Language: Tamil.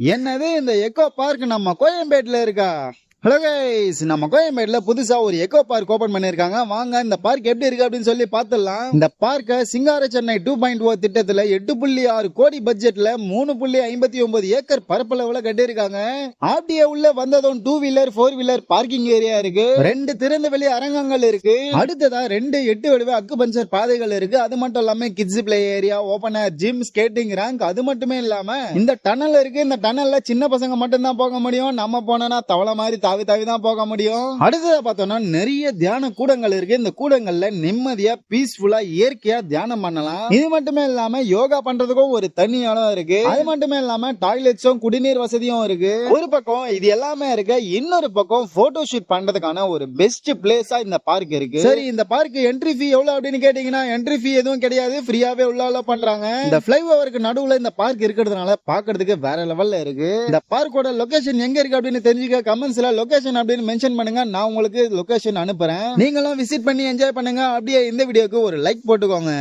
என்னது இந்த எக்கோ பார்க் நம்ம கோயம்பேட்ல இருக்கா? ஹலோ கைஸ், நம்ம கோயம்பேட்ல புதுசா ஒரு எக்கோ பார்க் ஓபன் பண்ணிருக்காங்க. வாங்க இந்த பார்க் எப்படி இருக்கு அப்படின்னு சொல்லி பாத்துடலாம். இந்த பார்க்க சிங்கார சென்னை 2.0 திட்டத்துல 8.6 கோடி பட்ஜெட்ல 3.59 ஏக்கர் பரப்பளவுல கட்டியிருக்காங்க. அப்படியே உள்ள வந்ததும் 2 வீலர் 4 வீலர் பார்க்கிங் ஏரியா இருக்கு. 2 திறந்த வெளி அரங்கங்கள் இருக்கு. அடுத்ததா 2 8 வடிவ அக்குபஞ்சர் பாதைகள் இருக்கு. அது மட்டும் இல்லாம கிட்ஸ் பிளே ஏரியா, ஓபன் ஏர் ஜிம், ஸ்கேட்டிங் ரேங்க், அது மட்டுமே இல்லாம இந்த டனல் இருக்கு. இந்த டனல்ல சின்ன பசங்க மட்டும் தான் போக முடியும். நம்ம போனா தவளை மாதிரி தாவி தாவி தான் போக முடியும். அடுத்ததா பார்த்தோம்னா நிறைய தியான கூடங்கள் இருக்கு. இந்த கூடங்கள்ல நிம்மதியா பீஸ்ஃபுல்லா இயற்கையா தியானம் பண்ணலாம். இது மட்டுமே இல்லாம யோகா பண்றதுக்கும் ஒரு தனி இடம் இருக்கு. அது மட்டுமே இல்லாம டாய்லெட்ஸும் குடிநீர் வசதியும் இருக்கு. ஒரு பக்கம் இது எல்லாமே இருக்கு, இன்னொரு பக்கம் போட்டோ ஷூட் பண்றதுக்கான ஒரு பெஸ்ட் பிளேஸா இந்த பார்க் இருக்கு. சரி, இந்த பார்க் என்ட்ரி ஃபீ எவ்வளவு அப்படின்னு கேட்டீங்கன்னா என்ட்ரி ஃபீ எதுவும் கிடையாது, ஃப்ரீயாவே உள்ள பண்றாங்க. இந்த ஃபிளைஓவருக்கு நடுவுல இந்த பார்க் இருக்கிறதுனால பாக்குறதுக்கு வேற லெவல்ல இருக்கு. இந்த பார்க்கோட லொகேஷன் எங்க இருக்கு அப்படின்னு தெரிஞ்சுக்க கமெண்ட்ஸ்ல லொகேஷன் அப்படின்னு மென்ஷன் பண்ணுங்க. நான் உங்களுக்கு லொகேஷன் அனுப்புறேன். நீங்களும் விசிட் பண்ணி என்ஜாய் பண்ணுங்க. அப்படியே இந்த வீடியோக்கு ஒரு லைக் போட்டுக்கோங்க.